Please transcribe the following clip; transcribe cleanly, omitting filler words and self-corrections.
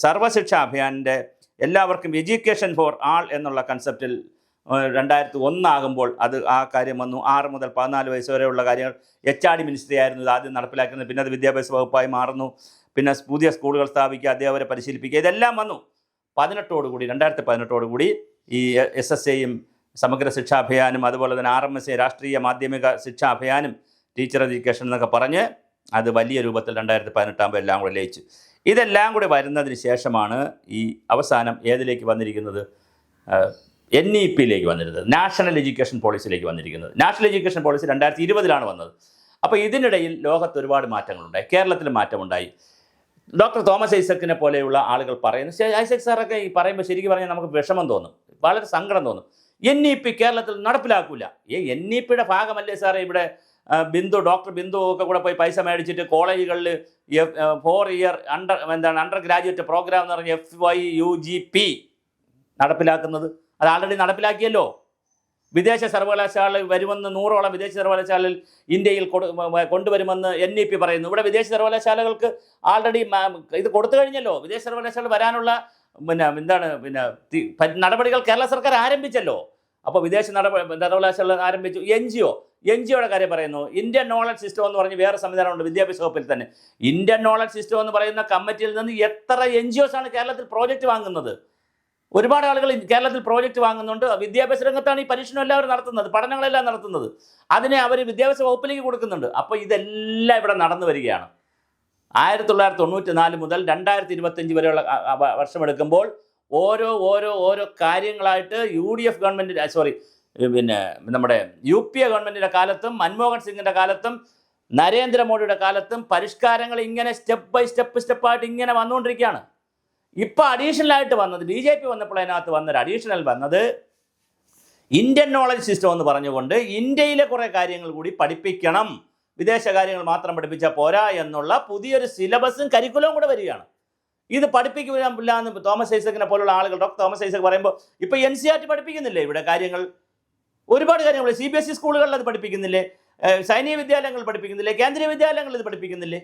സർവശിക്ഷാ അഭിയാനിൻ്റെ എല്ലാവർക്കും education for ആൾ എന്നുള്ള കൺസെപ്റ്റിൽ 2001 ആകുമ്പോൾ ആ കാര്യം വന്നു. 6 മുതൽ 14 വയസ്സ് വരെയുള്ള കാര്യങ്ങൾ HR മിനിസ്ട്രി ആയിരുന്നു ഇത് ആദ്യം നടപ്പിലാക്കുന്നത്. പിന്നെ അത് വിദ്യാഭ്യാസ വകുപ്പായി മാറുന്നു. പിന്നെ പുതിയ സ്കൂളുകൾ സ്ഥാപിക്കുക, അധ്യാപകരെ പരിശീലിപ്പിക്കുക, ഇതെല്ലാം വന്നു. 2018 ഈ SSAയും സമഗ്ര ശിക്ഷാ അഭിയാനും അതുപോലെ തന്നെ RMSA രാഷ്ട്രീയ മാധ്യമിക ശിക്ഷാ അഭിയാനും ടീച്ചർ എഡ്യൂക്കേഷൻ എന്നൊക്കെ പറഞ്ഞ് അത് വലിയ രൂപത്തിൽ 2018 ആകുമ്പോൾ എല്ലാം കൂടെ ലയിച്ചു. ഇതെല്ലാം കൂടി വരുന്നതിന് ശേഷമാണ് ഈ അവസാനം ഏതിലേക്ക് വന്നിരിക്കുന്നത്, NEP-യിലേക്ക് വന്നിരുന്നത്, നാഷണൽ എഡ്യൂക്കേഷൻ പോളിസിയിലേക്ക് വന്നിരിക്കുന്നത്. നാഷണൽ എഡ്യൂക്കേഷൻ പോളിസി 2020 വന്നത്. അപ്പോൾ ഇതിനിടയിൽ ലോകത്ത് ഒരുപാട് മാറ്റങ്ങളുണ്ടായി, കേരളത്തിൽ മാറ്റമുണ്ടായി. ഡോക്ടർ തോമസ് ഐസക്കിനെ പോലെയുള്ള ആളുകൾ പറയുന്നു, ഐസക് സാറൊക്കെ ഈ പറയുമ്പോൾ ശരിക്കും പറഞ്ഞാൽ നമുക്ക് വിഷമം തോന്നും, വളരെ സങ്കടം തോന്നും. NEP കേരളത്തിൽ നടപ്പിലാക്കില്ല. NEP-യുടെ ഭാഗമല്ലേ സാറേ ഇവിടെ ഡോക്ടർ ബിന്ദു ഒക്കെ കൂടെ പോയി പൈസ മേടിച്ചിട്ട് കോളേജുകളിൽ 4 ഇയർ അണ്ടർ ഗ്രാജുവേറ്റ് പ്രോഗ്രാം എന്ന് പറഞ്ഞ് FYUGP നടപ്പിലാക്കുന്നത്? അത് ആൾറെഡി നടപ്പിലാക്കിയല്ലോ. വിദേശ സർവകലാശാല വരുമെന്ന് 100ഓളം വിദേശ സർവകലാശാലയിൽ ഇന്ത്യയിൽ കൊണ്ടുവരുമെന്ന് NEP പറയുന്നു. ഇവിടെ വിദേശ സർവകലാശാലകൾക്ക് ആൾറെഡി ഇത് കൊടുത്തു കഴിഞ്ഞല്ലോ. വിദേശ സർവകലാശാല വരാനുള്ള നടപടികൾ കേരള സർക്കാർ ആരംഭിച്ചല്ലോ. അപ്പോൾ വിദേശ സർവകലാശാല ആരംഭിച്ചു. NGOയുടെ കാര്യം പറയുന്നു. ഇന്ത്യൻ നോളജ് സിസ്റ്റം എന്ന് പറഞ്ഞ് വേറെ സംവിധാനമുണ്ട് വിദ്യാഭ്യാസ വകുപ്പിൽ തന്നെ. ഇന്ത്യൻ നോളജ് സിസ്റ്റം എന്ന് പറയുന്ന കമ്മിറ്റിയിൽ നിന്ന് എത്ര NGOs ആണ് കേരളത്തിൽ പ്രോജക്റ്റ് വാങ്ങുന്നത്? ഒരുപാട് ആളുകൾ കേരളത്തിൽ പ്രോജക്റ്റ് വാങ്ങുന്നുണ്ട്. വിദ്യാഭ്യാസ രംഗത്താണ് ഈ പരീക്ഷണം എല്ലാവരും നടത്തുന്നത്, പഠനങ്ങളെല്ലാം നടത്തുന്നത്. അതിനെ അവർ വിദ്യാഭ്യാസ വകുപ്പിലേക്ക് കൊടുക്കുന്നുണ്ട്. അപ്പോൾ ഇതെല്ലാം ഇവിടെ നടന്നു വരികയാണ്. 1994 മുതൽ 2025 വരെയുള്ള വർഷമെടുക്കുമ്പോൾ ഓരോ കാര്യങ്ങളായിട്ട് UDF ഗവൺമെൻറ് നമ്മുടെ UPA ഗവൺമെൻറ്റിൻ്റെ കാലത്തും മൻമോഹൻ സിംഗിൻ്റെ കാലത്തും നരേന്ദ്രമോദിയുടെ കാലത്തും പരിഷ്കാരങ്ങൾ ഇങ്ങനെ സ്റ്റെപ്പായിട്ട് ഇങ്ങനെ വന്നുകൊണ്ടിരിക്കുകയാണ്. ഇപ്പോൾ അഡീഷണലായിട്ട് വന്നത് BJP വന്നപ്പോൾ അതിനകത്ത് വന്നൊരു അഡീഷണൽ വന്നത് ഇന്ത്യൻ നോളജ് സിസ്റ്റം എന്ന് പറഞ്ഞുകൊണ്ട് ഇന്ത്യയിലെ കുറേ കാര്യങ്ങൾ കൂടി പഠിപ്പിക്കണം, വിദേശ കാര്യങ്ങൾ മാത്രം പഠിപ്പിച്ചാൽ പോരാ എന്നുള്ള പുതിയൊരു സിലബസും കരിക്കുലവും കൂടെ വരികയാണ്. ഇത് പഠിപ്പിക്കില്ല എന്ന് തോമസ് ഐസക്കിനെ പോലുള്ള ആളുകൾ, ഡോക്ടർ തോമസ് ഐസക് പറയുമ്പോൾ ഇപ്പോൾ NCERT പഠിപ്പിക്കുന്നില്ലേ ഇവിടെ കാര്യങ്ങൾ? ഒരുപാട് കാര്യങ്ങൾ CBSE സ്കൂളുകളിൽ അത് പഠിപ്പിക്കുന്നില്ലേ? സൈനിക വിദ്യാലയങ്ങൾ പഠിപ്പിക്കുന്നില്ലേ? കേന്ദ്രീയ വിദ്യാലയങ്ങളിൽ ഇത് പഠിപ്പിക്കുന്നില്ലേ?